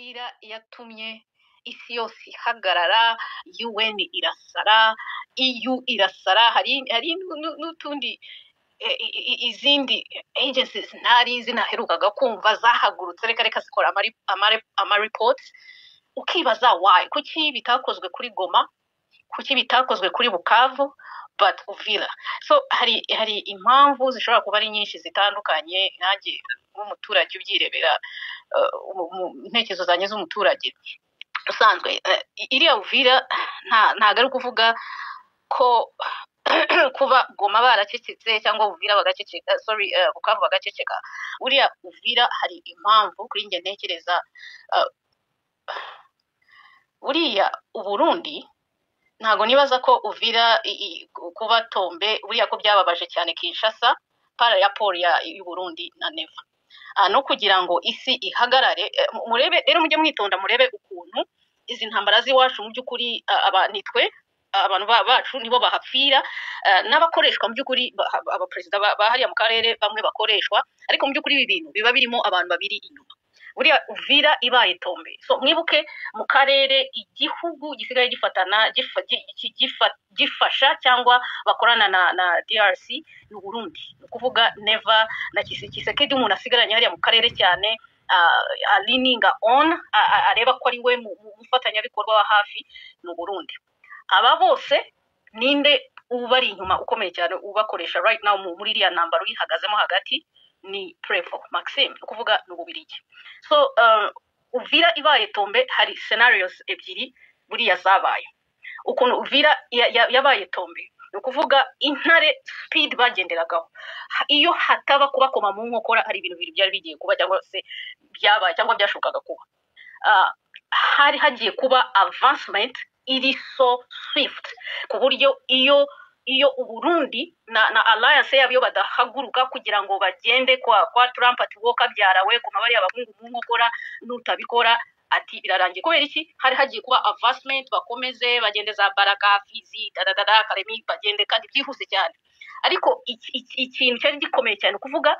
Uvira yatumye isi yose ihagarara, UN irasara, EU irasara, hari n'utundi izindi agencies ntari zinaherukaga kumva zahagurutse reka zikora ama reports. Ukibaza why kuki bitakozwe kuri Goma, kuki bitakozwe kuri Bukavu, but Uvira. So hari impamvu zishobora kuba ari nyinshi zitandukanye. Nanjye nk'umuturage ubyirebera intekerezo zanye z'umuturage usanzwe, iriya Uvira ntago ari kuvuga ko kuba Goma baracecetse cyangwa Uvira bagaceceka, Bukavu bagaceceka. Uriya Uvira hari impamvu kuri njye ntekereza. Uriya Uburundi ntago nibaza ko Uvira kuba Tombe buriya ko byababaje cyane Kinshasa para ya Paul y'u Burundi na Neva. No kugira ngo isi ihagarare, murebe rero mujye mwitonda, murebe ukuntu izi ntambara z'iwacu mu by'ukuri abanitwe abantu bacu nibo bahapfira, n'abakoreshwa mu by'ukuri abaperezida bahariya mu karere bamwe bakoreshwa, ariko mu by'ukuri ibi bintu biba birimo abantu babiri inyuma. Buriya Uvira ibaye Tombe, so mwibuke mu karere igihugu gisigaye gifatana gifasha cyangwa bakorana na DRC n'u Burundi, ukuvuga Neva na Kisekedi umuntu asigaranye hariya mu karere cyane, leaninga on areba ko ari we mufatanya bikorwa wa hafi n'u Burundi. Aba bose ninde ubari inyuma ukomeye cyane ubakoresha right now muri iriya ntambara uyihagazemo hagati? Ni Prevo Maxime, ukuvuga n'Ububirigi. So Uvira ibaye Tombe hari scenarios ebyiri buriya zabaye. Ukuntu Uvira yabaye Tombe, ukuvuga intare speed bagenderagaho, iyo hataba kubakoma mu nkokora hari ibintu bibiri byari bigiye kuba cyangwa se byabaye cyangwa byashobokaga kuba. Hari hagiye kuba advancement iri so swift ku buryo iyo Uburundi na alliance yabo badahaguruka kugira ngo bagende kwa Trump ati woka byarawe kuma bari abahungu mu nkokora nutabikora ati birarangiye. Kubera iki? Hari hagiye kuba advancement, bakomeze bagende za Baraka, Fizi, Karemi, bagende kandi byihuse cyane. Ariko ikintu cyari gikomeye cyane kuvuga,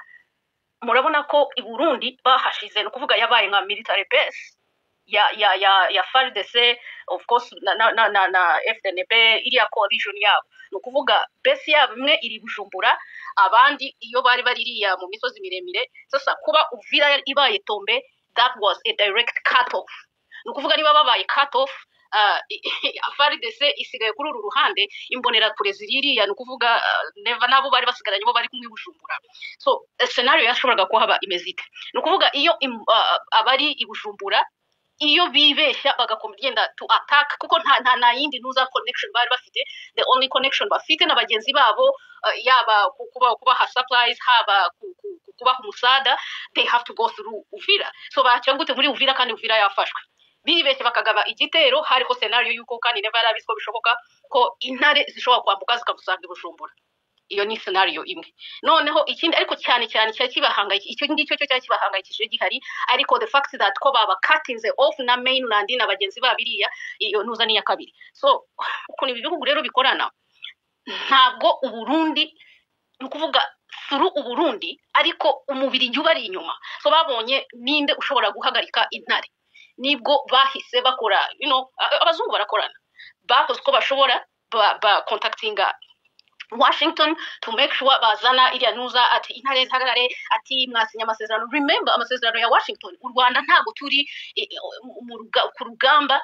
murabona ko i Burundi bahashize no kuvuga yabaye nka military base ya FARDC, of course na FDNB iriya coalition yabo, no kuvuga base yabo imwe iri Bujumbura, abandi iyo bari baririya mu misozi miremire. Sasa kuba Uvira ibaye Tombe, that was a direct cut off. No kuvuga niba babaye cut off, FARDC isigaye kuri uru ruhande, imbonera kure ziririya, no kuvuga Neva nabo bari basigaranye bo bari kumwe Bujumbura. So scenario yashoboraga ko haba imezite, no kuvuga iyo abari i Bujumbura iyo bibeshya bagakomenda to attack, kuko nta yindi nuza connection bari bafite. The only connection bafite na bagenzi babo, yaba kubaha supplies, haba kubaha umusada, they have to go through Uvira. So bacangute muri Uvira kandi Uvira yafashwe, bibeshye bakagaba igitero. Hariko scenario yuko kandi Neva yarabiswe bishoboka ko intare zishobora kwambuka zikamusanga Bujumbura. Iyo ni scenario imwe. Noneho ikindi ariko cyane cyakibahangayikishije, icyo ngicyo cyo cyakibahangayikishije gihari, ariko the fact that ko baba cutting off na mainland na bagenzi babiriya, iyo nuza ni ya kabiri. So ukuntu ibi bihugu rero bikorana, ntabwo Uburundi nukuvuga through Uburundi, ariko umubiri yubari inyuma. So babonye ninde ushobora guhagarika intare, nibwo bahise bakora, abazungu barakorana, bakoze ko bashobora ba contactinga Washington to make sure bazana iriya nuza ati intare zihagarare, ati mwasinya amasezerano. Remember amasezerano ya Washington, u Rwanda ntabwo turi ku rugamba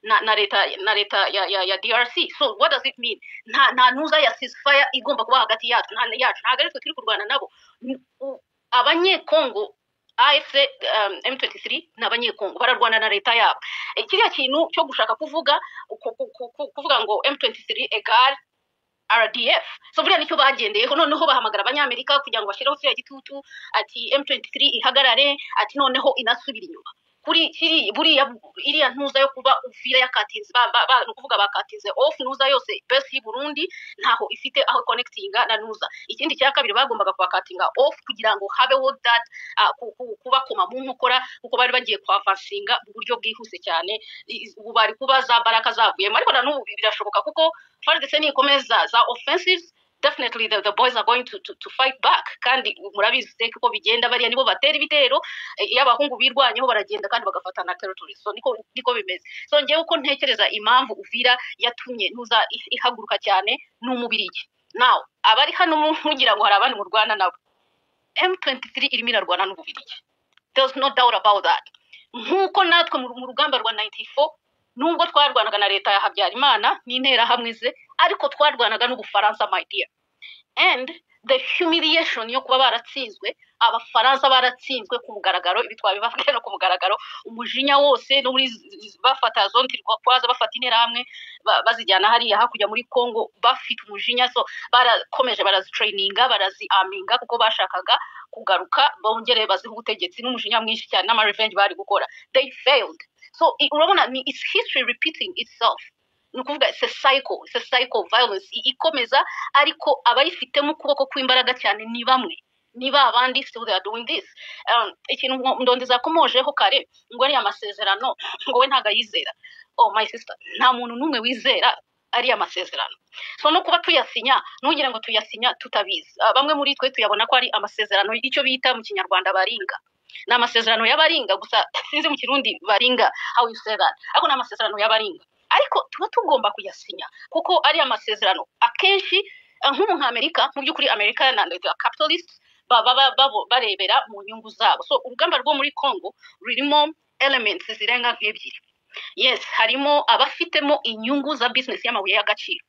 na leta ya DRC. So what does it mean? Nta nuza ya ceasefire igomba kuba hagati yacu ntabwo ari twe turi kurwana nabo. Abanyekongo AFC M23 n'abanyekongo bararwana na leta yabo. Kiriya kintu cyo gushaka kuvuga ngo M23 egal RDF, so buriya nicyo bagendeyeho. Noneho bahamagara abanyamerika kugira ngo bashireho kiriya gitutu ati M23 ihagarare, ati noneho inasubira inyuma kuri buriya iriya ntuza yo kuba Uvira yakatinze no kuvuga bakatinze off nuza yose base y'u Burundi ntaho ifite aho connectinga na nuza. Ikindi cya kabiri bagombaga kwakatinga off kugira ngo habeho that kuba koma mu nkokora, kuko bari bagiye kwavansinga mu buryo bwihuse cyane. Ubu bari kuba za Baraka zavuyemo, ariko na n'ubu birashoboka kuko FARDC nikomeza za offensives definitely the boys are going to fight back kandi murabizi ko bigenda bariya nibo batera ibitero y'abahungu birwanyeho baragenda kandi bagafata na territory so niko bimeze so ngewe uko ntekereza impamvu Uvira yatumye ntuza ihaguruka cyane n'umubirigi now abari hano mugira ngo hari abandi mu Rwanda nabo M23 irimo irarwana n'ububirigi there's no doubt about that nkuko natwe mu rugamba rwa 94 nubwo twarwanaga na leta ya Habyarimana n'intera hamwe ze ariko twarwanaga n'Ubufaransa my dear and the humiliation yo kuba baratsinzwe abafaransa baratsinzwe ku mugaragaro ibi twabibafite no ku mugaragaro umujinya wose no muri bafata zone kwaza bafata intera hamwe bazijyana hariya hakujya muri Congo bafite umujinya so barakomeje barazitraininga baraziaminga kuko bashakaga kugaruka bongere baziha ubutegetsi n'umujinya mwinshi cyane n'ama revenge bari gukora they failed so urabona ni it's history repeating itself nukuvuga it's a cycle violence ikomeza ariko abayifitemo kuboko kw'imbaraga cyane ni bamwe niba abandi still they are doing this ikintu ndondeza komojeho kare ngo ari amasezerano ngo we ntaga yizera oh my sister nta muntu numwe wizera ari amasezerano so no kuba tuyasinya nugira ngo tuyasinya tutabizi bamwe muri twe tuyabona ko ari amasezerano icyo bita mu kinyarwanda baringa na amasezerano y'abaringa gusa sinzi mu kirundi baringa how you say that ariko na amasezerano y'abaringa ariko tuba tugomba kuyasinya kuko ari amasezerano akenshi nk'umuntu Amerika mu by'ukuri America na capitalist barebera mu nyungu zabo so urugamba rwo muri Congo rurimo elements zirenga nk'ebyiri yes harimo abafitemo inyungu za business y'amabuye y'agaciro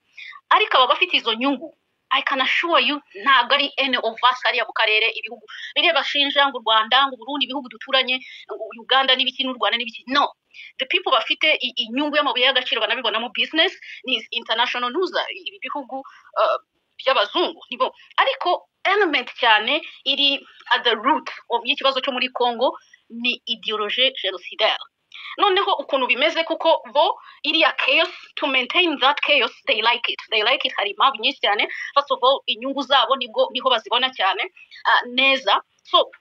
ariko aba bafite izo nyungu I can assure you ntago ari any of us hariya mu karere ibihugu bireba shinja ngo Rwanda ngo Burundi ibihugu duturanye Uganda n'ibiki n'u Rwanda n'ibiki no the people bafite inyungu y'amabuye y'agaciro banabibonamo business ni international news ibi bihugu by'abazungu nibo ariko element cyane iri at the root of ikibazo cyo muri Congo ni ideologie génocidaire noneho ukuntu bimeze kuko bo iriya chaos to maintain that chaos they like it hari impamvu nyinshi cyane first of all inyungu zabo niho bazibona cyane neza so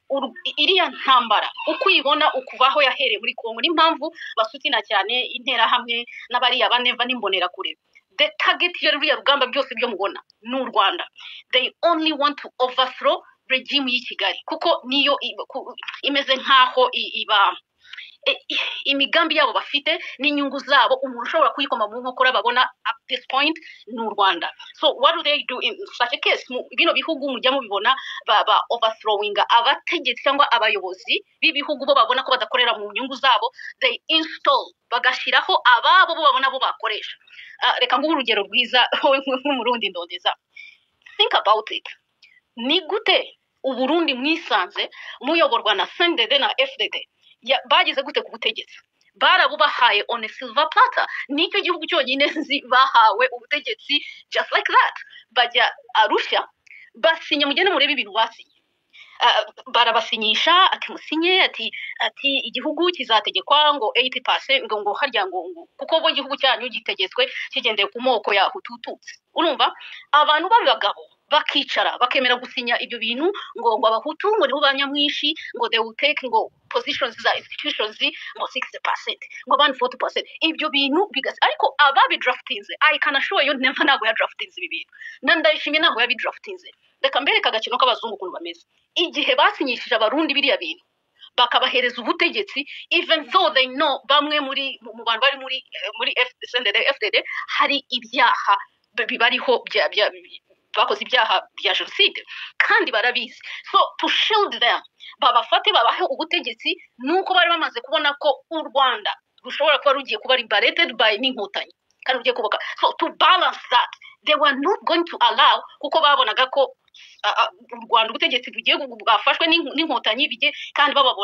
iriya ntambara uko ibona ukuvaho yahereye muri Congo n'impamvu basutina cyane intera hamwe n'abariya baneva n'imbonera kure the target y'uriya rugamba byose byo mubona n'u Rwanda they only want to overthrow regime y'i Kigali kuko niyo imeze nkaho iba imigambi yabo bafite n'inyungu zabo umuntu ushobora kuyikoma mu nkokora babona at this point n'u Rwanda so what do they do in such a case bino bihugu mujya mubibona baba overthrowing abategetsi cyangwa abayobozi b'ibihugu bo babona ko badakorera mu nyungu zabo they install bagashiraho ababo bo babona bo bakoresha reka ngubu urugero rwiza wowe nk'umurundi ndondeza think about it ni gute Uburundi mwisanze muyoborwa na CNDD na FDD bagize gute ku butegetsi barabubahaye on a silver platter nicyo gihugu cyonyine bahawe ubutegetsi just like that bajya Arusha basinya mugene murebe ibintu basinye barabasinyisha ati musinye ati igihugu kizategekwa ngo 80% ngo harya ngo kuko bo igihugu cyanyu gitegetswe kigendeye ku moko ya Hutututsi urumva abantu babagabo bakicara bakemera gusinya ibyo bintu ngo abahutu ngo nibo banyamwishi ngo they will take ngo positions za institutions ngo 60% ngo abandi 40% ibyo bintu bigasa ariko ababi draftinze I can assure you never nago ya draftinze ibi bintu ndayishimye nago ya bi draftinze reka mbere kagakino k'abazungu kuntu bameze igihe basinyishije abarundi biriya bintu bakabahereza ubutegetsi even though they know bamwe mu bantu bari muri FDD hari ibyaha bibariho bakoze ibyaha bya jenoside kandi barabizi so to shield them babafate babahe ubutegetsi nuko bari bamaze kubona ko u Rwanda rushobora kuba rugiye kuba liberated by n'inkotanyi kandi rugiye kuboka so to balance that they were not going to allow kuko babonaga ko u Rwanda ubutegetsi bugiye bwafashwe n'inkotanyi bige kandi baba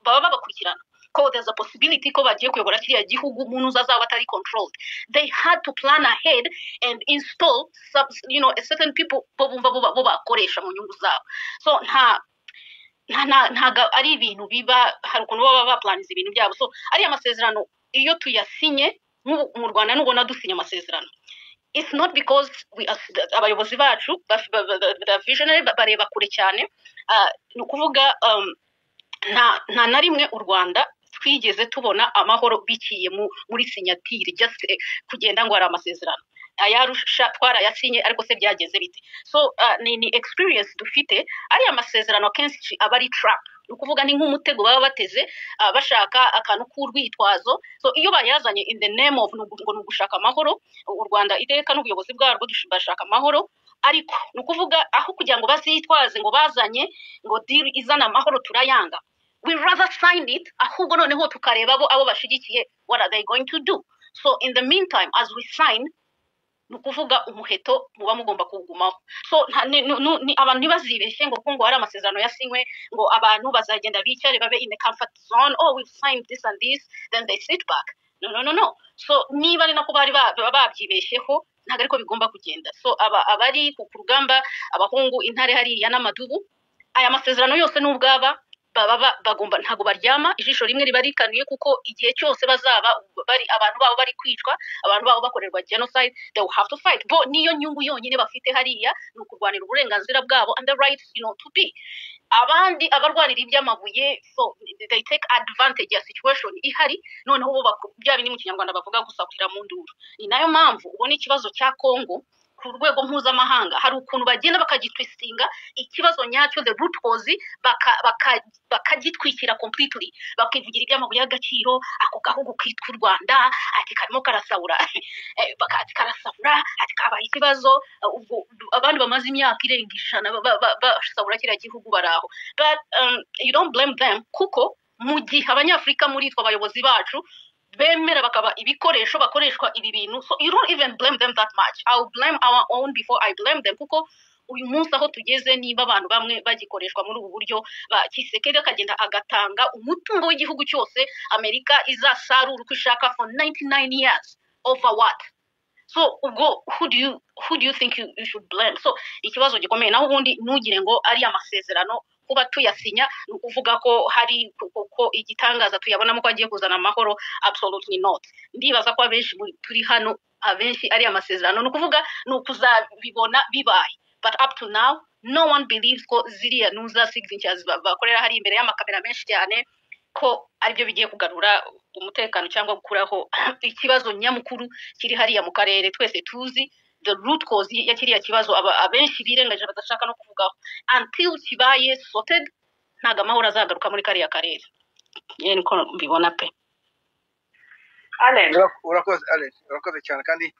babakurikirana ko there's a possibility ko bagiye kuyobora kiriya gihugu umuntu uzazaba atari controlled they had to plan ahead and install a certain people bo bakoresha mu nyungu zabo so nta ari ibintu biba hari ukuntu baba planize ibintu byabo so ari amasezerano iyo tuyasinye mu Rwanda nubona dusinya amasezerano it's not because abayobozi bacu the visionary bareba kure cyane nukuvuga nta na rimwe u Rwanda twigeze tubona amahoro bikiye muri sinyatire just kugenda ngo ari amasezerano ayarusha twarayasinye ariko se byageze bite. So ni experience dufite ari amasezerano kenshi aba ari trap, ukuvuga ni nk'umutego baba bateze bashaka akantu k'urwitwazo. So iyo bayazanye in the name of ngo nugushaka amahoro, u Rwanda iteka n'ubuyobozi bwarwo bashaka amahoro, ariko nukuvuga aho kugira ngo bazitwaze ngo bazanye ngo deal izana amahoro turayanga, we rather sign it ahubwo noneho tukareba abo bashigikiye what are they going to do. So in the meantime as we sign nukuvuga umuheto muba mugomba kugumaho. So ni abantu ntibazibeshye ngo kungo hari amasezerano yasinywe ngo abantu bazagenda bicare babe in the comfort zone, oh we've signed this and this, then they sit back. No. So niba ari nako bari babyibeshyeho ntago ariko bigomba kugenda. So abari ku rugamba abahungu intare hariya n'amadubu, aya masezerano yose n'ubwaba bagomba ntago baryama ijisho rimwe riba rikanuye, kuko igihe cyose bazaba bari abantu babo bari kwicwa, abantu babo bakorerwa genocide, they will have to fight. Bo niyo nyungu yonyine bafite hariya ni ukurwanira uburenganzira bwabo and the right to be. Abandi abarwanira iby'amabuye, so they take advantage ya situation ihari, noneho bo bya bindi mu Kinyarwanda bavuga gusakira mu nduru. Ni nayo mpamvu ubona ikibazo cya Kongo ku rwego mpuzamahanga hari ukuntu bagenda bakagitwistinga ikibazo nyacyo, the root cause bakagitwikira completely, bakivugira iby'amabuye y'agaciro, ako gahugu kitwa u Rwanda ati karimo karasabura karasabura ati kabaye ikibazo, ubwo abandi bamaze imyaka irenga 100 basabura kiriya gihugu baraho. But you don't blame them, kuko mu gihe abanyafrika muri twa abayobozi bacu bemera bakaba ibikoresho bakoreshwa ibi bintu, so you don't even blame them that much. I'll blame our own before I blame them, kuko uyu munsi aho tugeze niba abantu bamwe bagikoreshwa muri ubu buryo Kisekedi akagenda agatanga umutungo w'igihugu cyose Amerika izasarura uko ishaka for 99 years over what? So ubwo who do you think you should blame? So ikibazo gikomeye naho ubundi ntugire ngo ari amasezerano kuba tuyasinya nukuvuga ko hari ko igitangaza tuyabonamo ko agiye kuzana amahoro. Absolutely not. Ndibaza ko abenshi turi hano abenshi ari amasezerano nukuvuga nukuzabibona bibaye, but up to now no one believes ko ziriya nuza signatures bakorera hari imbere y'amakamera menshi cyane ko aribyo bigiye kugarura umutekano cyangwa gukuraho ikibazo nyamukuru kiri hariya mu karere twese tuzi. The root cause ya kiriya kibazo abenshi birengaje badashaka no kuvugaho, until kibaye sorted ntago amahoro azagaruka muri kariya karere. Yeye niko mbibona pe. Allen urakoze cyane kandi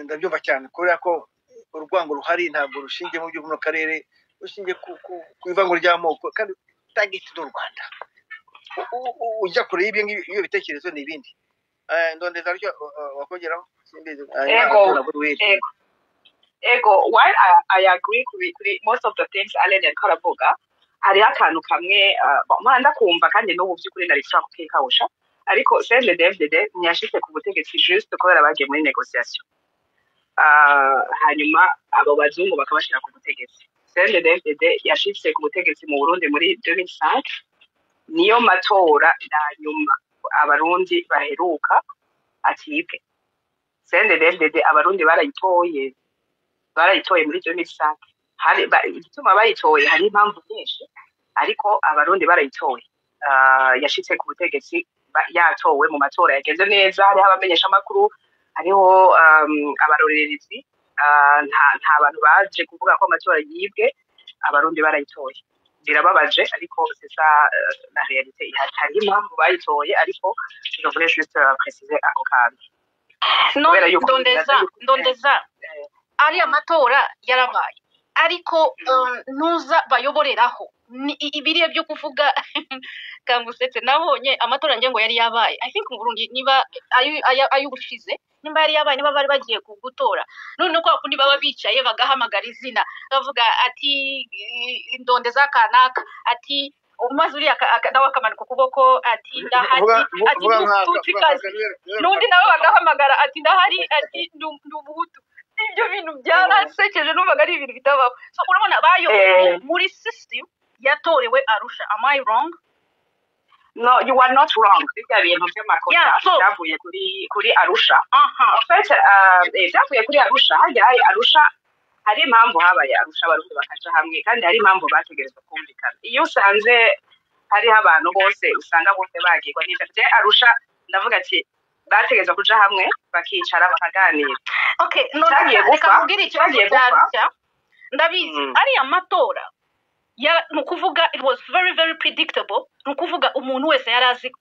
ndabyumva cyane kubera ko urwango ruhari ntabwo rushingiye mu by'ubuno karere, rushingiye ku ivango ry'amoko kandi target y'u Rwanda. Ujya kure y'ibyo bitekerezo n'ibindi ndondeza ariko wakongeraho simbizi. Ego, while I agree with most of the things Allen and Karavuga, hari akantu kamwe mpanda kumva kandi n'ubu by'ukuri narishaka kukikawusha, ariko CNDD-FDD ntiyashitse ku butegetsi juste kubera bagiye muri negotiation, hanyuma abo bazungu bakabashira ku butegetsi. CNDD-FDD yashitse ku butegetsi mu Burundi muri 2005, niyo matora nyuma abarundi baheruka atibwe. CNDD-FDD abarundi barayitoye muri 2005. Hari igituma bayitoye hari impamvu nyinshi, ariko abarundi barayitoye. Yashitse ku butegetsi yatowe mu matora yagenze neza, hari abamenyesha makuru, hariho abarorerezi, nta bantu baje kuvuga ko amatora yibwe, abarundi barayitoye. Birababaje ariko c'est ça la réalité. Hari impamvu bayitoye, ariko je voulais juste préciser ako kantu. Ndondeza ari amatora yarabaye, ariko nuza bayoboreraho ibiriye byo kuvuga kangusetse nabonye amatora ngengo yari yabaye. I think mu Burundi niba ayubushize nimba yari yabaye niba bari bagiye gutora, none ko akundi baba bicaye bagahamagara izina bavuga ati Ndondeza kanaka ati umaze uri nawe akamanika ukuboko ati ndahari ati tutikazi, n'undi nawe bagahamagara ati ndahari ati ndumuhutu. Ibyo bintu byarasekeje numvaga ari ibintu bitabaho. So urabona bayo muri system yatorewe Arusha. Am I wrong? No, you are not wrong. Bijya bintu by'amakosa byavuye kuri Arusha. En fait, byavuye kuri Arusha, hajyaye Arusha hari impamvu habaye Arusha abarundi bakaja hamwe, kandi hari impamvu bategerezwa kumvikana. Iyo usanze hari abantu bose usanga bose bagirwa n'ibyo Arusha, ndavuga ati bategeza kuja hamwe bakicara bakaganira. Okay, none Cyagiye reka gupfa, nkubwire ikibazo cyagiye cya gupfa. Arusha. Ndabizi ariya matora nukuvuga it was very very predictable, nukuvuga umuntu wese yarazi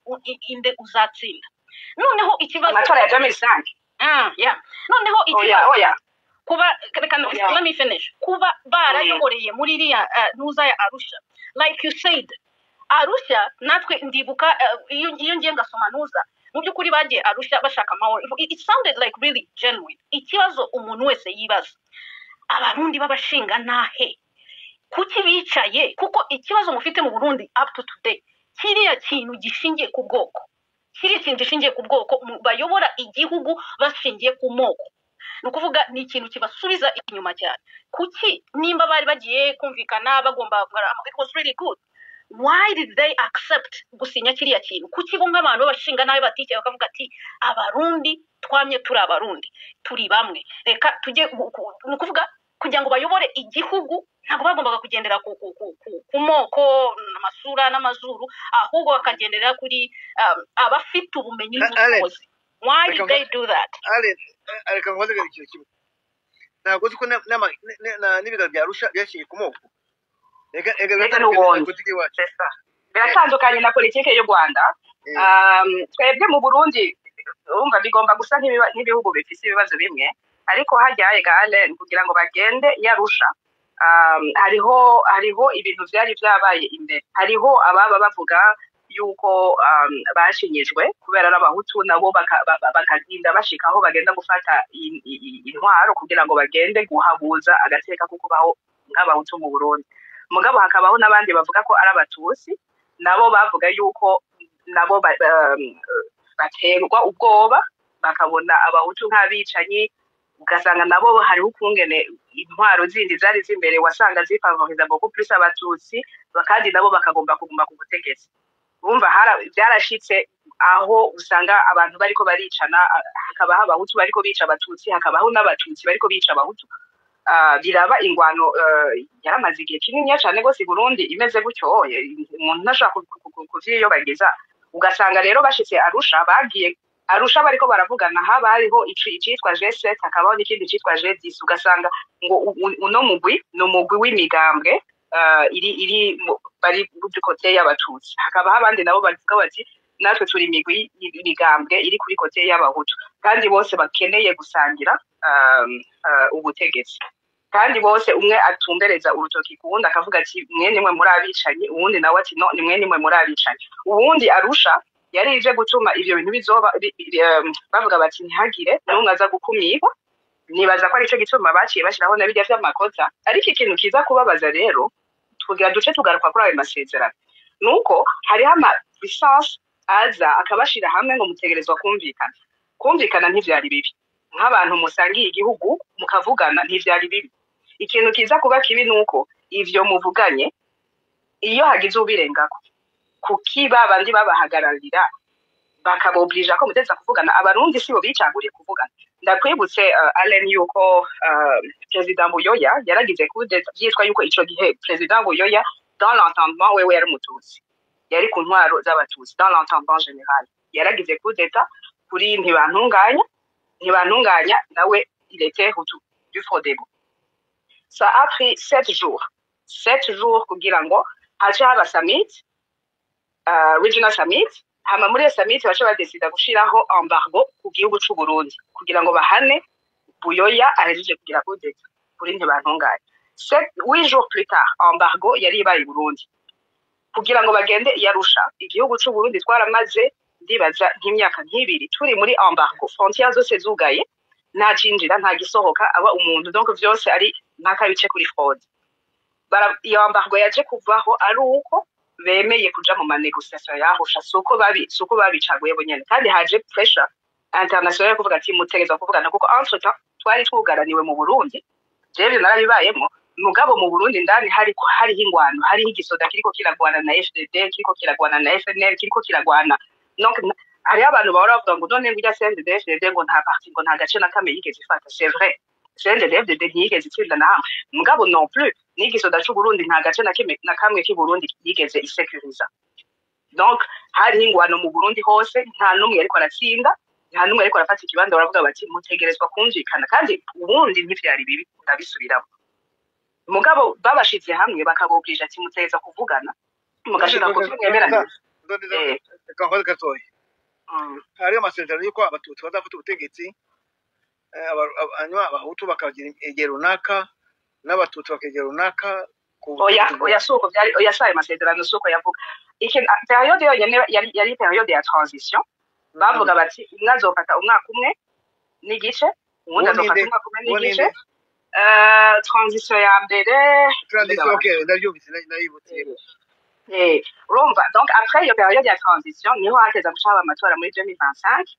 inde uzatsinda. Noneho ikibazo Amatora ya 2005. yeah, noneho Oya. kuba let me finish. Kuba barayoboreye muri iriya nuza ya Arusha, like you said, Arusha natwe ndibuka iyo ngiye ngasoma nuza mu by'ukuri bagiye Arusha bashaka amahoro. It sounded like really genuine. Ikibazo umuntu wese yibaza, abarundi babashinga ntahe kuki bicaye, kuko ikibazo mufite mu Burundi up to today kiriya kintu gishingiye ku bwoko, kiriya kintu gishingiye ku bwoko, bayobora igihugu bashingiye ku moko, nukuvuga ni ikintu kibasubiza inyuma cyane. Kuki nimba bari bagiye kumvikana bagomba, it was really good, why did they accept gusinya kiriya kintu? Kuki bo nk'abantu babashinga nawe batikiye bakavuga ati abarundi twamye turi abarundi turi bamwe, reka tujye nukuvuga kugira ngo bayobore igihugu ntabwo bagombaga kugendera ku moko n'amasura n'amazuru, ahubwo bakagendera kuri abafite ubumenyi n'ubushobozi. Why did they do that? Areka ngoze ikintu kimwe, ntabwo uzi ko n'ibiga bya Arusha byashingiye ku moko. Reka n'ubundi biratandukanye na politike y'u Rwanda. Twebwe mu Burundi urumva bigomba gusa nk'ibihugu bifite ibibazo bimwe, ariko hajyaye Galen kugira ngo bagende yarusha. Hariho ibintu byari byabaye imbere. Hariho ababa bavuga yuko bashinyijwe kubera n'abahutu nabo bakagenda bashikaho bagenda gufata intwaro kugira ngo bagende guhabuza agateka ko kubaho nk'abahutu mu Burundi. Mugabo hakabaho n'abandi bavuga ko ari abatutsi, nabo bavuga yuko nabo baterwa ubwoba bakabona abahutu nk'abicanyi, ugasanga nabo hariho ukungene intwaro zindi zari zimbere wasanga zifavoriza beaucoup plus abatutsi, kandi nabo bakagomba kuguma ku butegetsi. Urumva byarashitse aho usanga abantu bariko baricana, hakabaho abahutu bariko bica abatutsi, hakabaho n'abatutsi bariko bica abahutu. Biraba ingwano yaramaze igihe kinini cyane gose Burundi imeze gutyo, umuntu ntashaka kuvyiyobagiza. Ugasanga rero bashitse Arusha, bagiye Arusha bariko baravugana, haba hariho icitwa G7 hakabaho n'ikindi citwa G10. Ugasanga ngo uno mugwi ni umugwi w'imigambwe iri bari kuri kote y'abatutsi, hakabaho abandi nabo bavuga bati natwe turi imigwi y'imigambwe iri kuri kote y'abahutu, kandi bose bakeneye gusangira ubutegetsi, kandi bose umwe atumbereza urutoki ku wundi akavuga ati mwe nimwe muri abicanyi, uwundi nawe ati no ni mwe nimwe muri abicanyi. Ubundi Arusha yari ije gutuma ivyo bintu bizoba bavuga bati ntihagire n'umwe aza gukumirwa. Nibaza ko ari cyo gituma baciye bashiraho na bijya vy'amakosa. Ariko ikintu kiza kubabaza rero, tugira duce tugaruka kuri ayo masezerano, nuko hariho puissance aza akabashira hamwe ngo mutegerezwa kumvikana ntivyari bibi, nk'abantu musangiye igihugu mukavugana ntivyari bibi. Ikintu kiza kuba kibi nuko ivyo muvuganye iyo hagize ubirengako kuki babandi babahagararira bakaboblija ko muteza kuvugana. Abarundi sibo bicaguriye kuvugana. Ndakwibutse Allen yuko President Buyoya yaragize byitwa yuko ico gihe President Buyoya dans l'entendement wewe yari mututsi, yari ku ntwaro z'abatutsi dans l'entendement général, yaragize coup d'état kuri ntibantunganya nawe il était hutu du Frodebo. Ça a pris 7 jours kugira ngo haje haba summit, regional summit. Hama muri summit baje badesida gushiraho embargo ku gihugu c'u Burundi kugira ngo bahane Buyoya ahejeje kugira kudeta kuri ntibantunganya. 8 jours plus tard embargo yari ibaye Burundi kugira ngo bagende yarusha. Igihugu c'u Burundi twaramaze ndibaza nk'imyaka nk'ibiri turi muri embargo, frontières zose zugaye, nta cinjira nta gisohoka, aba umuntu donc vyose ari ntakabice kuri fraude. Iyo embargo yaje kuvaho ari uko bemeye kuja mu manegociation yahusha, suko babicaguye bonyene, kandi haje pressure international kuvuga ati mutegeza kuvugana, kuko entre temps twari twugaraniwe mu Burundi. Jewe narabibayemo, mugabo mu Burundi ndani hariho ingwano, hariho igisoda kiriko kiragwana na FDD, kiriko kiragwana na FNL, kiriko kiragwana. Donc hari abantu bahora bavuga ngo none ngujya CNDD FDD ngo nta parti ngo nta gace na kamwe yigeze ifata. C'est vrai, CNDD FDD ntiyigeze itsinda na hamwe, mugabo non plus n'igisoda c'u Burundi nta gace na kamwe k'i Burundi yigeze isekuriza. Donc hari ingwano mu Burundi hose, nta numwe ariko aratsinda, nta numwe ariko arafata ikibanza baravuga bati mutegerezwa kumvikana kandi ubundi ntivyari bibi ndabisubiramo mugabo babashize hamwe bakabobwije ati mutegeza kuvugana mugashika ku mwemeranya kankoze gatoya hari amasezerano yuko abatutsi bazafata ubutegetsi abahutu bakagira egero runaka n'abatutsi bakegera runaka oya suko byari oya saye amasezerano suko yavuga iki periode yonyene yari periode ya transition bavuga bati mwazofata umwaka umwe n'igice ubundi azofata umwaka umwe n'igice transition ya mbere transition okay ndabyumvise nayibutse urumva donc après iyo periode ya transition niho hateza gushaba amatora muri 2025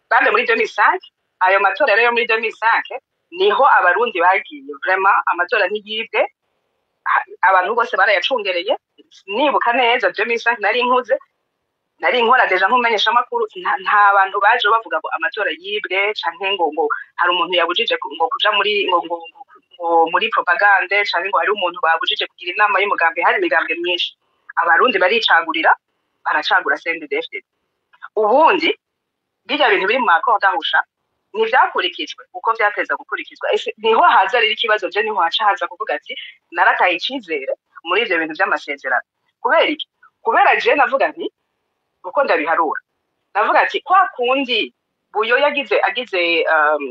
bande muri 2005 ayo matora rero muri 2005 niho abarundi bagiye vraiment amatora ntiyibwe abantu bose barayacungereye nibuka neza 2005 nari nkora deja nkumenyesha makuru nta bantu baje bavuga ko amatora yibwe canke ngo hari umuntu yabujije ngo kuja muri propagande canke ngo hari umuntu babujije kugira inama y'umugambi hari imigambi myinshi abarundi baricagurira baracagura CNDD-FDD ubundi bijya bintu biri mu makonda husha nivyakurikijwe uko vyateza gukurikizwa niho haza riri kibazo je niho haca haza kuvuga ati narataye icizere muri ivyo bintu vy'amasezerano kubera je navuga nti uko ndabiharura navuga ati kwa kundi buyo agize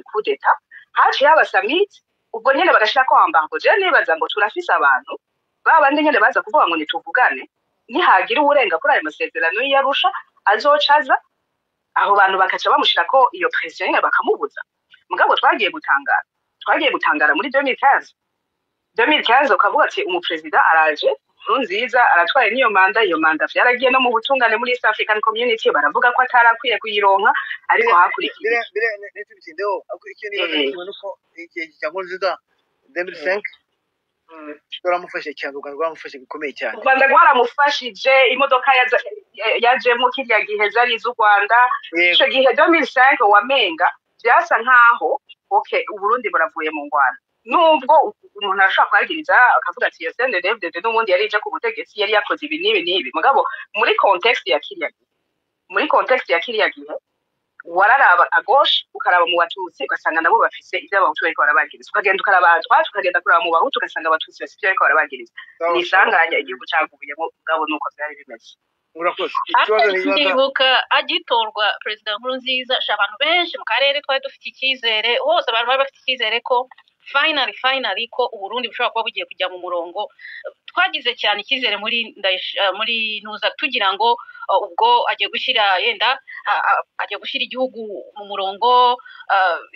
coup d'etat haciye haba summit ubwo nyene bagashira ko ambargo je nibaza ngo turafise abantu babandi nyene baza kuvuga ngo nituvugane nihagira uburenga kuri ayo masezerano y'Arusha azocaza aho bantu bakaca bamushira ko iyo pression nyene bakamubuza mugabo twagiye gutangara muri 2015 ukavuga ati umupresident araje Nziza aratwaye niyo manda vyaragiye no mu butungane muri East African Community baravuga ko atarakwiye kuyironka ariko hakurikiye bire n'ibitindeo akurikiye niba nuko igihe cyangwa Nziza 2005 turamufashe cyane rwamufashe bikomeye cyane u Rwanda rwaramufashije imodoka yaje mu kirya gihe zari z'u Rwanda ico gihe 2005 wamenga byasa nkaho okay uburundi buravuye mu Rwanda nubwo umuntu ashaka kwagiriza akavuga ati yo CNDD-FDD n'ubundi yari ije ku butegetsi yari yakoze ibi nibi mugabo muri context ya kiriya gihe wararaba agoshe ukaraba mu batutsi ugasanga nabo bafise ivyo abahutu bariko barabagiriza ukagenda ukarabatwa tukagenda kuraba mu bahutu ugasanga abatutsi bafise ivyo bariko barabagiriza ni isanganya igihugu cagubiyemo mugabo nuko vyari bimeze urakoze ndibuka agitorwa president Nkurunziza abantu benshi mu karere twari dufite icyizere hose abantu bari bafite icyizere ko finally ko uburundi bushobora kuba bugiye kujya mu murongo twagize cyane icyizere muri nuza tugira ngo ubwo agiye gushyira igihugu mu murongo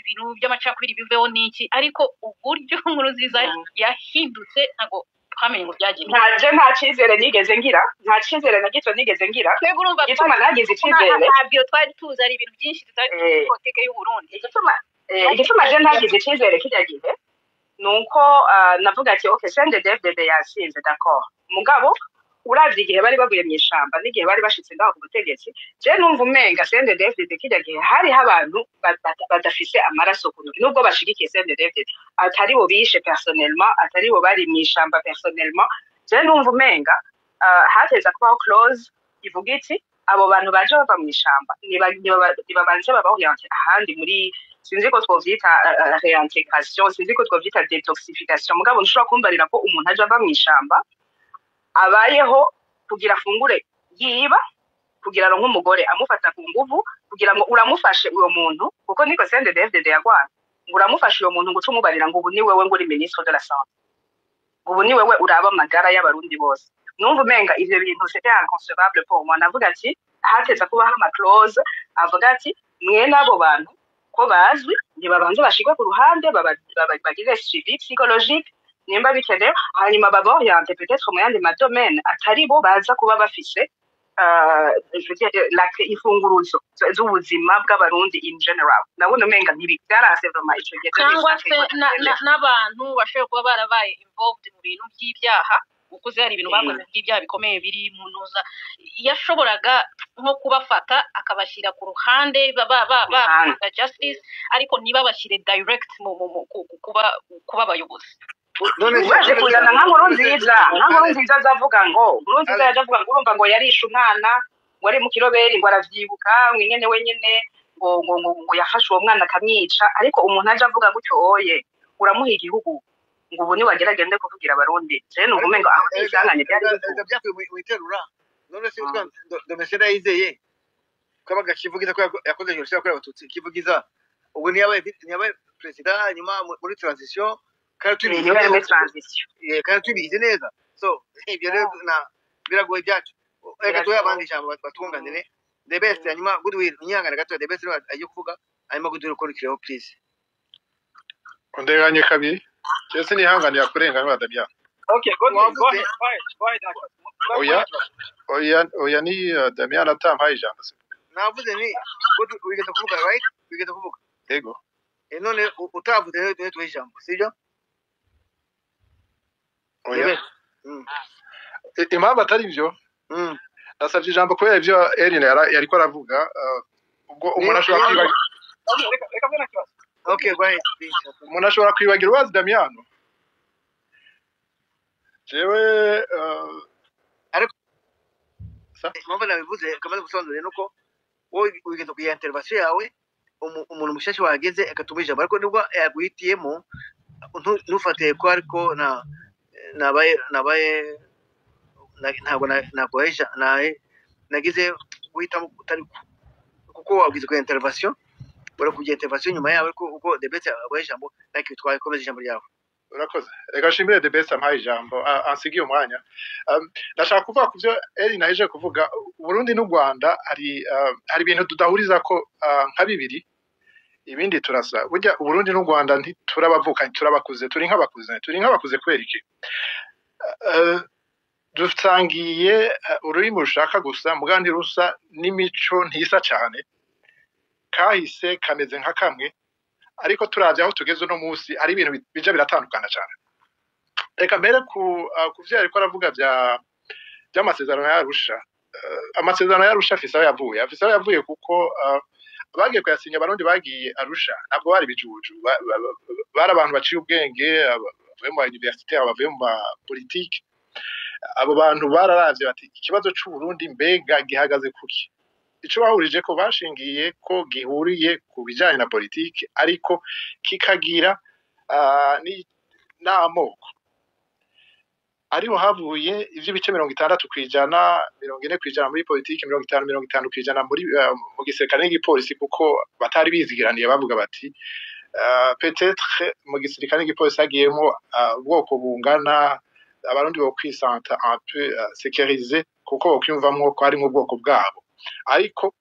ibintu by'amacakubiri biveho n'iki ariko uburyo Nkurunziza yahindutse ntago twamenye ngo byagiye nta cyizere nigeze ngira nta cyizere na gito nigeze ngira gituma nagize icyizere ntabyo twari tuzi ari ibintu byinshi tutari tuzi politike y'u Burundi igituma je ntagize icyizere kijya gihe nuko navuga ati okay CNDD-FDD yasinze d'accord mugabo uravye igihe bari baguye mu ishamba n'igihe bari bashitse ngaho ku butegetsi je numva umenga CNDD-FDD kijya gihe hariho abantu badafise amaraso ku ntoki nubwo bashigikiye CNDD-FDD atari bo bishe personnellement atari bo bari mu ishamba personnellement je numva umenga hateza kubaho clause ivuga iti abo bantu baje bava mu ishamba nibabanze babahoriente ahandi muri sinzi ko twovyita réintégration sinzi ko twovyita détoxification mugabo nshobora kumbarira ko umuntu aje ava mu ishamba abayeho kugira fungure yiba kugira ngo nk'umugore amufata ku nguvu kugira ngo uramufashe uyo muntu kuko niko CNDD-FDD yagwana ngo uramufashe uyo muntu ngo umubarira ngo ubu ni wewe ngo uri ministre de la santé ubu ni wewe uraba amagara y'abarundi bose numva umenga ivyo bintu c'était inconcevable pour moi navuga ati hateza kubaho ama clause avuga ati mwene abo bantu ko bazwi ntibabanze bashigwe ku ruhande bagire suivi psychologique nimba bikenewe hanyuma baboriente peut-être mu yandi madomaine atari bo baza kuba bafise imfunguruzo z'ubuzima bw'abarundi in general nabona umenga ntibigarase vraiment ico gihe cyangwa se n'abantu bashobora kuba barabaye involved mu bintu by'ibyaha ukuze hari ibintu bakoze by'ibyaha bikomeye biri mu ntuza yashoboraga nko kubafata akabashyira ku ruhande ba justice ariko ntibabashyire direct mu kuba abayobozi waje kuzana nka Nkurunziza azavuga ngo Nkurunziza yavuga ngo urumva ngo yarishe umwana wari mu kiroberi ngo aravyibuka mwingene wenyene ngo yafashe uwo mwana akamwica ariko umuntu aje avuga gutyo oye uramuha igihugu ngo ubu niwageragende kuvugira abarundi je numva umengo aho n'isanganye byari bivuga byakuye mu iterura none se utwa domesera yizeye kabaga kivugiza ko yakoze jenoside yakorewe abatutsi kivugiza ubwo niyabaye perezida hanyuma muri transition kandi tubizi neza so ibyo rero biragoye byacu reka tuhe abandi ijambo batwunganire the best hanyuma goodwill unyihangane gato the best agiye kuvuga hanyuma goodwill ukurikireho please undeganye kabiri cyese nihanganira kurenganwa Damien. Okay, go ahead. Oya ni Damien atampaye ijambo se. Navuze ni wigeze kuvuga right wigeze kuvuga yego none utavuze rero tuhe ijambo sibyo oya impamvu atari byo nasabye ijambo kubera ibyo Erin yariko aravuga ubwo umuntu ashobora kwibagira Reka mbona kibazo. okay go ahead please umuntu ashobora kwibagira wazi Damien jewe ariko impamvu nabivuze kamaze gusobanurira nuko wowe wigeze kuya intervention yawe umuntu mushasha wageze akatuma ijambo ariko nubwo yaguhitiyemo ntufate ko ariko nabaye ntabwo nakoresha nagize guhitamo utari kuko wabwize ko intervention bora kujya intervention nyuma yawe kuko the best abaye ijambo like twakomeza ijambo ryawe urakoze reka shimire the best ampaye ijambo ansigiye umwanya ndashaka kuvuga ku byo Eri naheje kuvuga Burundi n'u Rwanda hari ibintu tudahuriza ko nka bibiri ibindi turasa burya Burundi n'u Rwanda ntiturabavukanye turabakuze turi nk'abakuze kubera iki dusangiye ururimi rushaka gusa mugandi rusa n'imico ntisa cyane kahise kameze nka kamwe ariko turavye aho tugeze no munsi ari ibintu bija biratandukana cyane reka mbere ku vyo ariko aravuga by'amasezerano y'Arusha amasezerano y'Arusha afise aho yavuye kuko bagiye kuyasinya abarundi bagiye Arusha ntabwo bari bijuju bari abantu baciye ubwenge bavuye mu université bavuye mu politique abo bantu bararavye bati ikibazo c'u Burundi mbega gihagaze kuki ico bahurije ko bashingiye ko gihuriye ku bijanye na politike ariko kikagira ni n'amoko ariho havuye ivy'ibice 60% 40% muri politike 50% muri mu gisirikare n'igipolisi kuko batari bizigiraniye bavuga bati peut-être mu gisirikare n'igipolisi hagiyemo ubwoko bungana abarundi bo kwisanta un peu sécurisé kuko bokwiyumvamwo ko ari mu bwoko bwabo ariko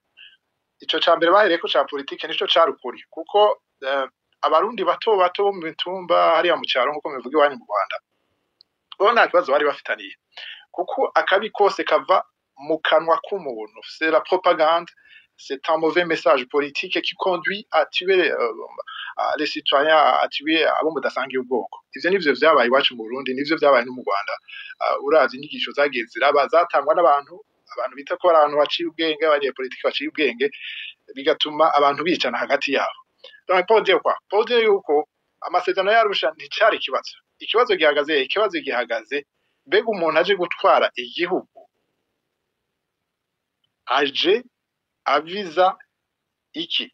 ico cambere bahereko ca politike nico carukuri kuko abarundi bato bo mu mitumba hariya mu cyaro nkuko bivuga iwanyu mu Rwanda bo nta kibazo bari bafitaniye kuko akabi kose kava mu kanwa k'umuntu c'est la propagande c'est un mauvais message politique qui conduit à tuer les citoyens à tuer abo mudasangiye ubwoko ivyo nivyo vyabaye iwacu mu Burundi nivyo vyabaye no mu Rwanda urazi inyigisho zagiye ziraba zatangwa n'abantu bita ko abantu baciye ubwenge abagiye politike baciye ubwenge bigatuma abantu bicana hagati yabo donc pour dire yuko amasezerano y'Arusha nticari ikibazo gihagaze mbega umuntu aje gutwara igihugu aje aviza iki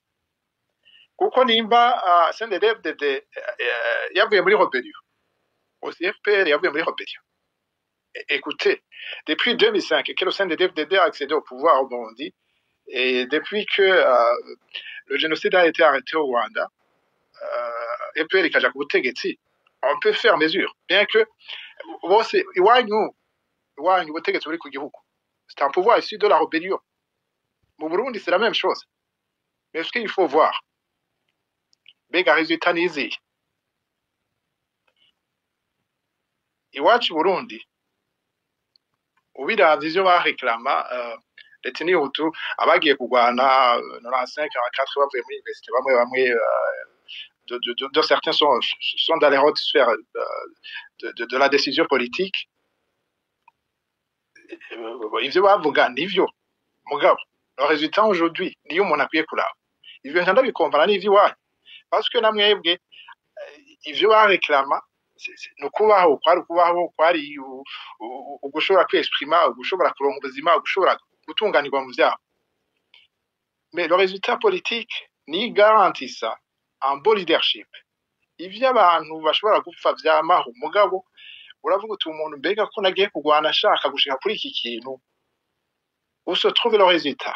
kuko nimba CNDD-FDD yavuye muri Rebellion aussi FPR yavuye muri Rebellion. Écoutez, depuis 2005 que le CNDD-FDD a accédé au pouvoir au Burundi et depuis que le génocide a été arrêté au Rwanda FPR ikaja ku butegetsi on peut faire mesure bien que bose iwanyu ubutegetsi buri ku gihugu c'est un pouvoir issu de la rébellion. Au Burundi, c'est la même chose. Mais ce qu'il faut voir, bega résultat nizi. Iwacu Burundi, ubiravye ivyo bareklama leta ni hutu abagiye kugwana 95 44 bavuye muri université bamwe de certains sont dans les hautes sphères de la décision politique. Ivyo bavuga nivyo mugabo le résultat aujourd'hui niyo umuntu akwiye kuraba ivyo ntandabikomvana n'ivy'iwanyu parce que namwebwe ivyo bareklama nukubaho kwari ugushobora kwexprima ugushobora kuronka ubuzima ugushobora gutunganirwa mu vyabo mais le résultat politique ni garantit ça un bon leadership ivyo abantu bashobora gupfa vyamaho mugabo uravuga uti umuntu mbega ko nagiye kugwana ashaka gushika kuri iki kintu où se trouve le résultat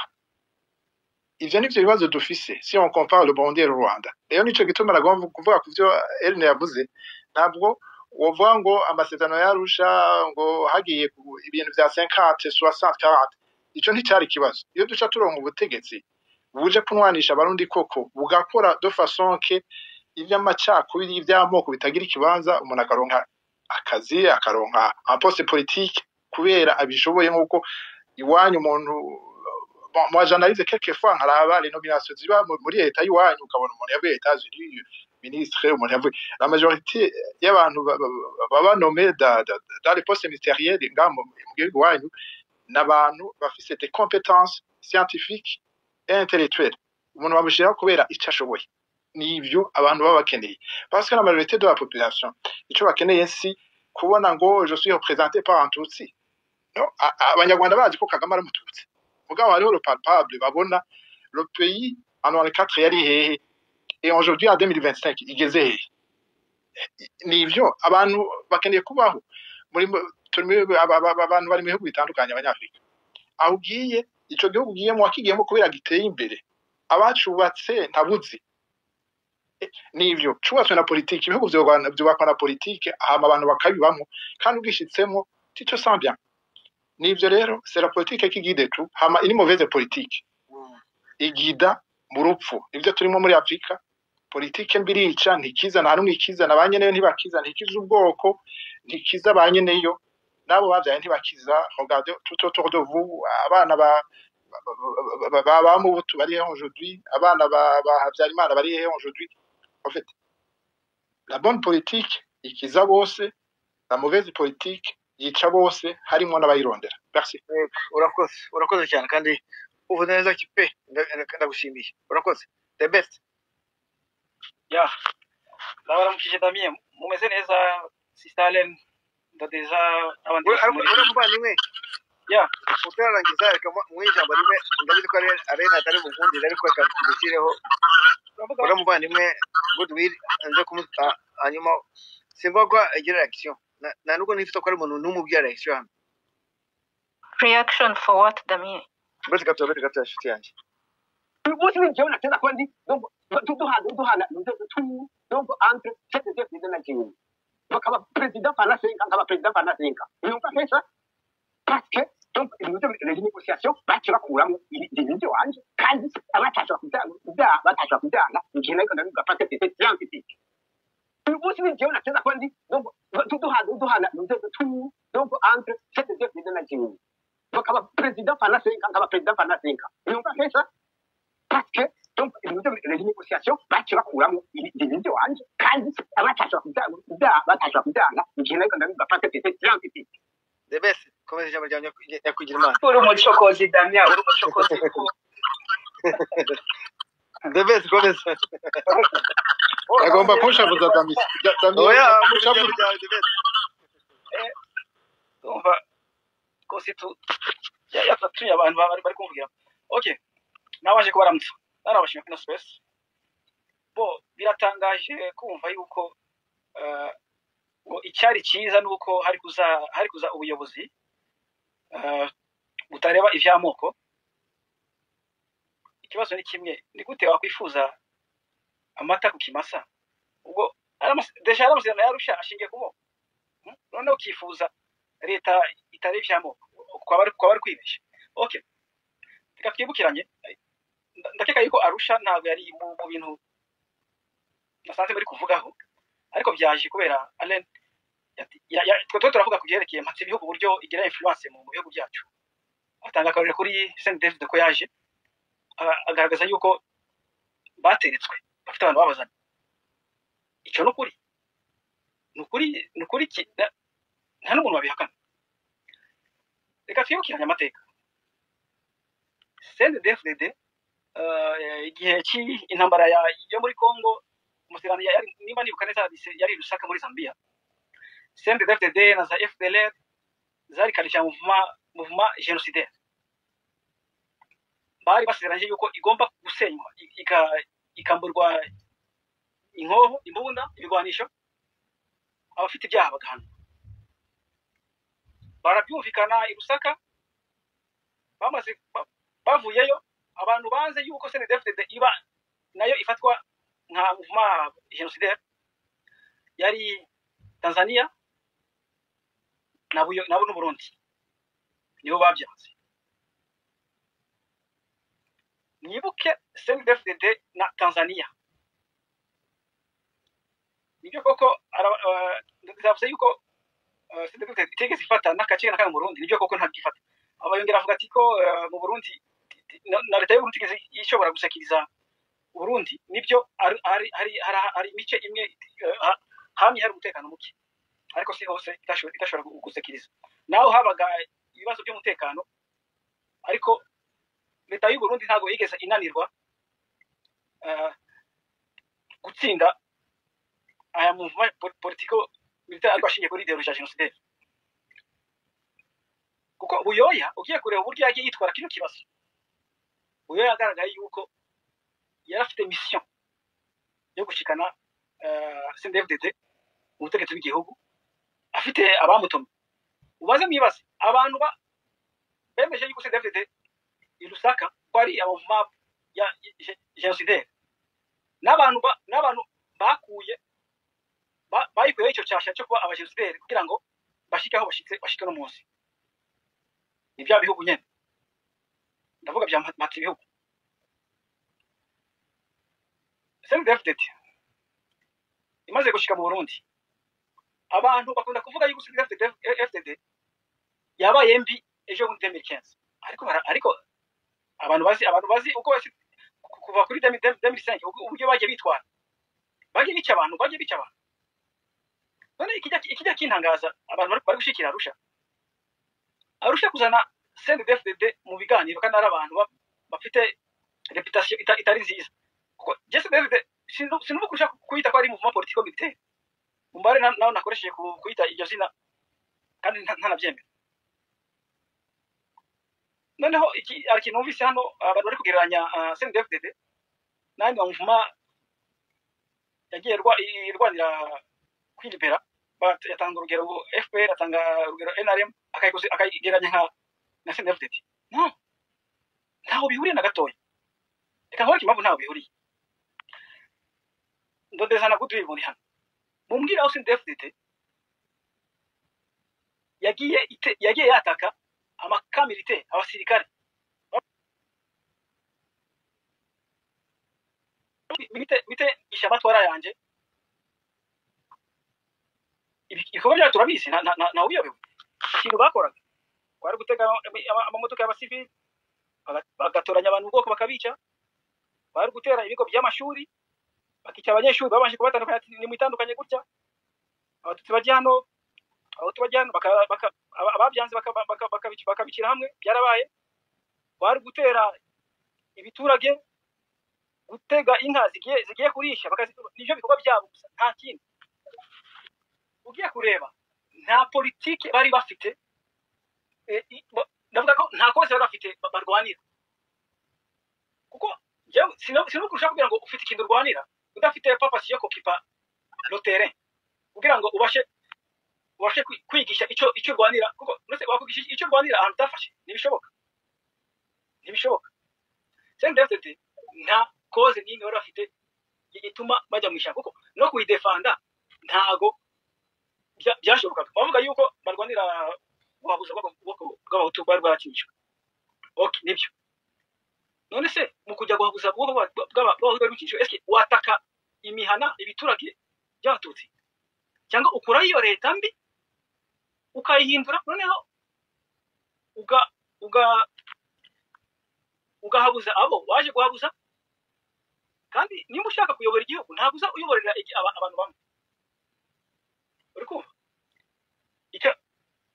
ivyo nivyo bibazo dufise si on compare le Burundi et le Rwanda rero nico gituma nagomba kuvuga kuvyo Ellen yavuze ntabwo wovuga ngo amasezerano yarusha ngo hagiye ibintu vya 50 60 40 ico nticari kibazo iyo duca turonka ubutegetsi buje kunwanisha abarundi koko bugakora de façon que ivy'amacakubiri ivy'amoko bitagira ikibanza umuntu akaronka akazi akaronka un poste politique kubera abishoboye nkuko iwanyu umuntu bon moi j'analyse quelquefois nkaraba les nominations ziba muri leta yiwanyu ukabona umuntu yavuye États-Unis ministre umuntu yavuye la majorité y'abantu baba nommés dans les postes ministériels ngambo mu gihugu wanyu n'abantu bafise des compétences scientifiques et intellectuelles umuntu bamushira kubera icyo ashoboye nivyo abantu baba bakeneye parce que la majorité de la population ico bakeneye si kubona ngo je suis représenté par un Tutsi no abanyarwanda bazi ko Kagame ari umututsi mugabo hariho le palpable babona le pays en 94 yari hehe et aujourd'hui en 2025 igeze hehe nivyo abantu bakeneye kubaho muri abantu bari mu bihugu bitandukanye abanyafrika aho ugiye ico gihugu ugiyemo wakigiyemo kubera giteye imbere abacubatse ntabuzi nivyo cubatswe na politiki ibihugu vyubakwa na politiki hama abantu bakabibamwo kandi ubwishitsemo tico sent bien nivyo rero c'est la politique qui guide tout hama ini mauvaise politique igida mu rupfu ivyo turimo muri Afrika politike mbirica ntikiza nta numwe ikiza nabanyeneyo ntibakiza ntikiza ubwoko ntikiza banyeneyo nabo bavyaye ntibakiza regardez tout autour de vous abana ba mu butu bari aujourd'hui abana ba Habyarimana bari aujourd'hui en fait la bonne politique ikiza bose la mauvaise politique yica bose harimo n'abayirondera merci urakoze cyane kandi uvuze neza kipe ndagushimiye urakoze the best ya ndabaramukije Damien mumeze neza Sistalen ndadeza abandi uramuvandimwe ya utararangiza reka mu ijambo rimwe ndabizi ko arena atari bukundira ariko reka tugushyireho uramuvandimwe Goodwill nje kumuta hanyuma simbagwa igira reaction na nuko nifite ko ari umuntu n'umubwira reaction hano Reaction for what, Damien? bose gato shiti yanjye bose n'icyo nateza kwandi donc duhana donc entre cette deux na Kenya bakaba président Panasenga nkaba président Panasenga yumva pesa parce que donc les négociations bakirakuramo ibintu wanje kandi abatashwa kujyana ikintu ariko ndavuga parce que c'est scientifique bose n'icyo nateza kwandi donc duhana donc entre cette deux na Kenya bakaba président Panasenga nkaba président Panasenga yumva pesa parce que donc les négociations bakirakuramo ibintu wanje kandi abatashwa kujyana ikintu ariko ndavuga parce que c'est scientifique the best komeza ijambo ryanjye yakugira imana uri umucokozi Damien uri umucokozi the best komeza agomba kunshavuza Damien oya mushavuza the best umva ko situ yatuye abantu bari kumvugira okay nabaje kubaramutsa narabashimye kino space bo biratangaje kumva yuko icyari cyiza nuko hari kuza ubuyobozi butareba ivy'amoko ikibazo ni kimwe ni gute wakwifuza amata ku kimasa ubwo deja aramasezerano yarusha ashingiye ku moko noneho ukifuza leta itari ivy'amoko kwaba ari kwibesha okay reka twibukiranye ndakeka yuko arusha ntabwo yari mu bintu nasanze muri kuvugaho ariko byaje kubera Allen twe turavuga ku byerekeye mpatse ibihugu buryo igira influence mu bihugu byacu atanga akarere kuri Saint David ko yaje agaragaza yuko bateretswe bafite abantu babazana icyo n'ukuri nta n'umuntu wabihakana reka twibukiranye amateka Saint David igihe cy'intambara yo muri Congo umusirani nimba nibuka neza yari Lusaka muri Zambia CNDD-FDD na za FDLR zari kalisha mouvement génocidaire bari basezeranye yuko igomba gusenywa ikamburwa inkoho imbunda ibigwanisho abafite ibyaha bagahanwa barabyumvikana i Lusaka bamaze bavuyeyo abantu banze yuko CNDD-FDD iba nayo ifatwa nka mouvement génocidaire yari Tanzania nabo n'u Burundi nibo babyanze nibuke CNDD-FDD na Tanzania nibyo koko ndavuze yuko CNDD-FDD itegeze ifata n'akace na kamwe mu Burundi nibyo koko ntabwifata abayongera avuga ati ko mu Burundi na leta y'u Burundi ishobora gusakiriza Burundi nibyo ari imice imwe hamwe hari umutekano muke ariko si hose itashobora gusakiriza naho habaga ibibazo by'umutekano ariko leta y'u Burundi ntago yigeze inanirwa gutsinda aya mouvement politico militaire ariko ashingiye kuri ideologie ya génocidaire kuko Buyoya ugiye kureba uburyo yagiye yitwara kino kibazo Buyoya yagaragaye yuko yari afite mission yo gushikana CNDD-FDD mu butegetsi bw'igihugu afite abamutumye ubaze mwibaze abantu bemeje yuko CNDD-FDD i Lusaka ko ari mouvement ya génocidaire n'abantu bakuye bayikuye icyo cyasha cyo kuba abagenocideri kugira ngo bashikaho bashike no munsi ni bya bihugu nyene ndavuga bya mati bihugu CNDD-FDD imaze gushika mu Burundi abantu bakunda kuvuga yuko CNDD-FDD yabaye mbi ejo muri 2015 ariko abantu bazi uko kuva kuri 2005 uburyo bagiye bitwara bagiye bica abantu none ikijya kintangaza abantu bari gushikira Arusha kuzana CNDD-FDD mu biganiro kandi ari abantu bafite reputation itari nziza kuko CNDD sinumva kurusha kuyita ko ari mouvement politico militaire umbare naho nakoresheje kuyita iryo zina kandi ntanabyemera noneho ari kintu numvise hano abantu bari kugereranya CNDD-FDD nani mouvement yagiye irwanira kwilibera yatanga urugero FPR atanga urugero NRM akayigeranya na CNDD-FDD ntaho bihuriye na gatoya reka nkore impamvu ntaho bihuriye ndondeza na gudu muri hano mumbwira aho CNDD-FDD yagiye yataka amakamilite abasirikare bite ishamatwara yanje ibikorwa byacu turabizi na ubiyobewe ikintu bakoraga kwari gutega amamodoka y'abasivili bagatoranya abantu ubwoko bakabica bari gutera ibigo by'amashuri bakica abanyeshuri babanje kubatandukanya ni mwitandukanye gutya abatutsi bajya hano ababyanze bakabicira hamwe byarabaye bari gutera ibiturage gutega inka zigiye kurisha nivyo bikorwa byabo gusa nta kindi ugiye kureba nta politike bari bafite ndavuga ko nta kose bari bafite barwanira kuko sinukurusha kugira ngo ufite ikintu urwanira udafite papasi yo kokipa le terrain kugira ngo ubashe kwigisha icyo urwanira kuko nose wakwigisha icyo urwanira ahantu utafashe ntibishoboka CNDD-FDD nta koze n'imwe bari bafite ituma bajya mu ishyamba kuko no kuyidefanda ntago byashobokaga bavuga yuko barwanira guhabuza bw'abahutu bari barakinishwa nibyo none se mu kujya guhabuza bw'abahutu bari bakinishwa eske wataka imihana ibiturage by'abatutsi cyangwa ukuraho iyo leta mbi ukayihindura noneho ugahabuza abo waje guhabuza kandi nimba ushaka kuyobora igihugu ntabwo uza uyoborera abantu bamwe uri kumva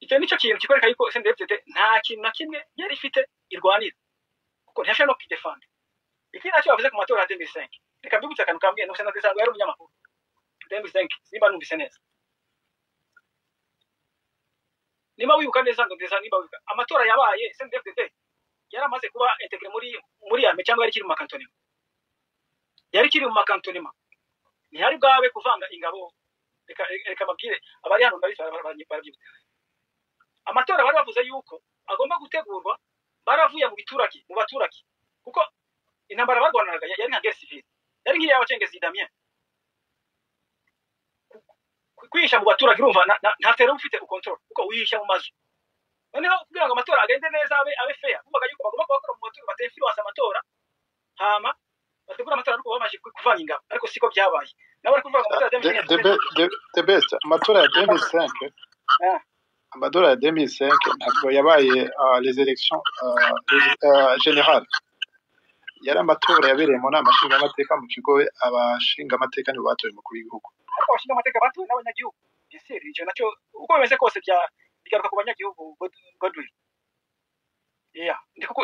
icyo nicyo kintu kikwereka yuko CNDD-FDD nta kintu na kimwe yari ifite irwanira kuko ntiyashobora no kwidefanda iki nacyo bavuze ku matora ya 2005 reka mbibutse akantu kambwiye nuko Senateri Sangwa yari umunyamakuru 2005 simba numvise neza nimba wibuka neza ngo ndeza nimba wibuka amatora yabaye CNDD-FDD yaramaze kuba integre muri arme cyangwa yari kiri mu makantonema, yari kiri mu makantonema, ntihari bwawe kuvanga ingabo. Reka mabwire abari hano barabyibuka amatora bari bavuze yuko agomba gutegurwa baravuye mu baturage kuko intambara barwananaga yari nka guerre civile, yari nk'iya abacengezi Damien. Kwihisha mu baturage urumva nta tero ufite control kuko wihisha mu mazu. Noneho kugira ngo amatora agende neza abe fair, kumvaga yuko bagomba kubakora mu matora batefiriwasa amatora hama bategura amatora ariko bamaze kuvanga ingabo, ariko siko byabaye. Nabari kuvuga ngo amatora the best amatora ya 2005 amatora ya 2005 ntabwo yabaye les élections générales, yari amatora yabereye mu nama nshingamateka mu kigo abashingamateka nibo batoye umukuru w'igihugu. Ariko abashingamateka batowe n'abanyagihugu, gisiri icyo nacyo uko bimeze kose bigaruka ku banyagihugu. Godwin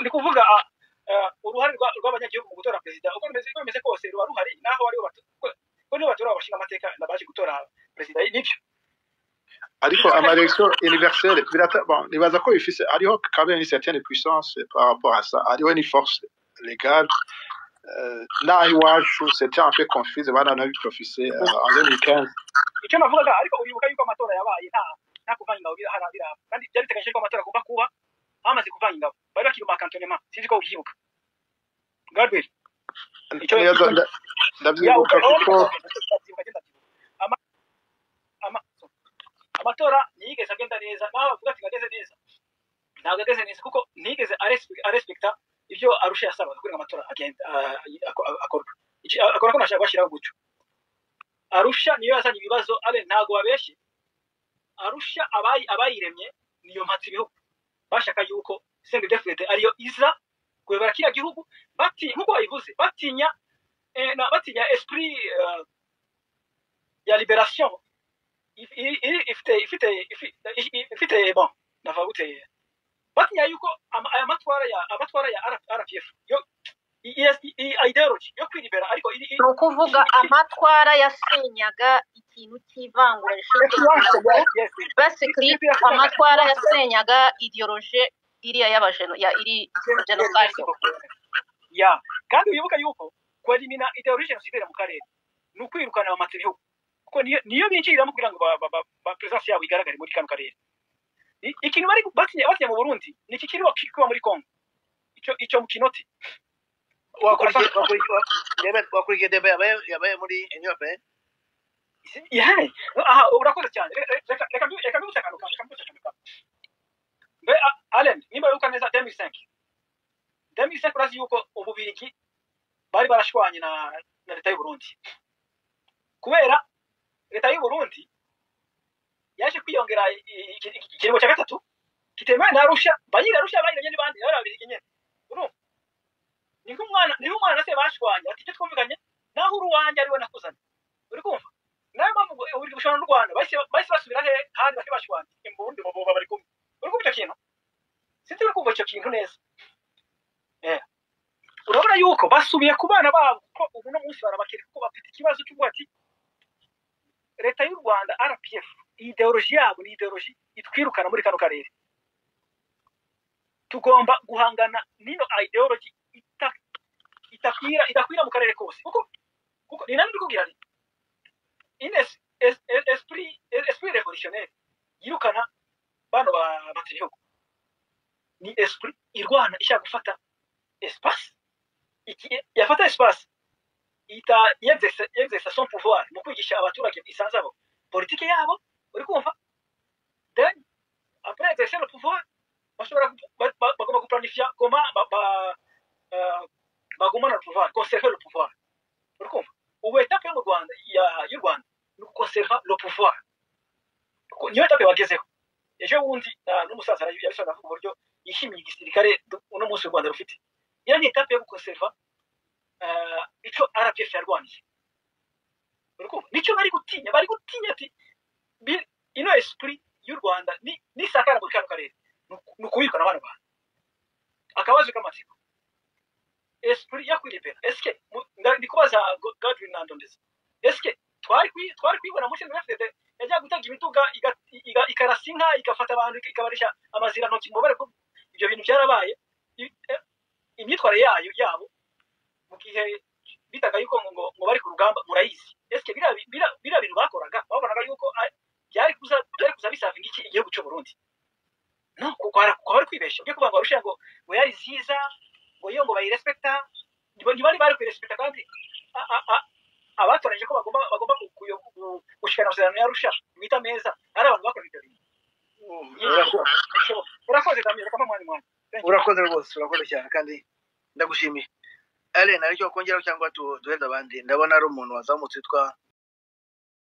ndi kuvuga uruhare rw'abanyagihugu mu gutora perezida uko bimeze kose ruba ruhari, naho aribo ko nibo batora abashingamateka nabaje gutora perezida n'ibyo. Ariko amaelection universelle nibaza ko bifise hariho quand même une certaine puissance par rapport à ça, hariho une force légale. Naho iwacu c'était un peu confuse baranabiprofise en 2015. Icyo navugaga ariko uribuka yuko amatora yabaye nta kuvanga ingabo birahara kandi byari biteganyije ko amatora agomba kuba hamaze kuvanga ingabo, bari bakiri mu makantonema, sinzi ko ubyibuka Godwin. Ndabyibuka kuko amatora ntiyigeze agenda neza, naho bavuga ati ageze neza, ntabwo ageze neza kuko ntiyigeze arespecta ibyo Arusha yasabaga kugira ngo amatora agenda akora ko nashaka bashyiraho gutyo. Arusha niyo yazanye ibibazo, ntabwo babeshye. Arusha abayiremye niyo mpatse ibihugu bashaka yuko CNDD-FDD ariyo iza kuyobora kiriya gihugu, nk'uko bayivuze batinya esprit ya liberation ifite bon navuga gute, batinya yuko aya amatwara ya RPF yo ideology yo kwiribera, ariko ni ukuvuga amatwara yasenyaga ikintu cy'ivangura basically amatwara yasenyaga ideology iriya iri genocide kandi wibuka yuko kwelimina ideology genocide mu karere ni ukwirukana abamatsi ibihugu kuko niyo binjiramo kugira ngo ba presence yabo igaragare muri kano karere. Ikintu bari batinya mu Burundi ni iki kiri kiba muri Congo, icyo mu kinoti wakurikiye debe yabaye muri Union Européenne. Urakoze cyane. Reka mbibutse akantu mbe Allen nimba yuko neza 2005 urazi yuko Ububirigi bari barashwanye na leta y'u Burundi kubera leta y'u Burundi yaje kwiyongera ikiringo cya gatatu kitemewe na Arusha, Arusha bayiranye n'ibandi Ababirigi nyene. Ni nk'umwana se bashwanye ati cyo twumvikanye naho uruwanje ariwe nakuzanye, uri kumva nayo mpamvu Ububirigi bushwana n'u Rwanda bahise basubira he handi bashwanye imbundi bo bari kumwe, uri kumva icyo kintu sinzi uri kumva icyo kintu neza. Urabona yuko basubiye ku bana babo ko ubu no munsi barabakira kuko bafite ikibazo cy'uko ati leta y'u Rwanda RPF ideology yabo ni ideology itwirukana muri kano karere, tugomba guhangana nino ideology itakwira mu karere kose kuko ni nani bikubwira ni esprit revolutionnaire yirukana bano batrihugu, ni esprit irwana ishaka gufata espace yafata espace yexerce son pouvoir mu kwigisha abaturage isanzabo politike yabo, uri kumva. Then après exercer le pouvoir bagomba guplanifier comment bagumana le pouvoir, conserver le pouvoir, uri kumva. Ubu etape yo mu Rwanda y'u Rwanda ni conserver le pouvoir, niyo etape bagezeho. Ejo bundi n'umusaza yabisobanura ku buryo yishimiye igisirikare uno munsi u Rwanda rufite, iyo ni etape yo gukonserva icyo RPF yarwaniye, uri kumva. Nicyo bari gutinya ati ino esprit y'u Rwanda ni sakara muri kano karere ni ukubikana abana bantu. Akabazo k'amatsiko esprit ya kwiribera eske ndikubaza Godwin Nandondeza, eske twari kwibona muri CNDD-FDD yajya gutanga imituga ikarasa inka igafata abantu ikabarisha amazira ntoki ngo bare ko ibyo bintu byarabaye imyitwarire yabo mu gihe bitaga yuko ngo bari ku rugamba murayizi ese bira bintu bakoraga babonaga yuko byari kuza bisavinga iki igihugu cy'u Burundi no kuko bari kwibeshya byo kuvuga ngo barusha ngo yari ziza ngo iyo ngo bayirespecta ntibari bari kwirespecta kandi abatoreje ko bagomba gushikana amasezerano yarusha mwita meza ari abantu bakora ibyo bintu urakoze damira kama mwanya urakoze rwose urakoze cyane kandi ndagushimiye Allen aricyo kongeraho cyangwa duheza abandi ndabona ari umuntu wazamutse twa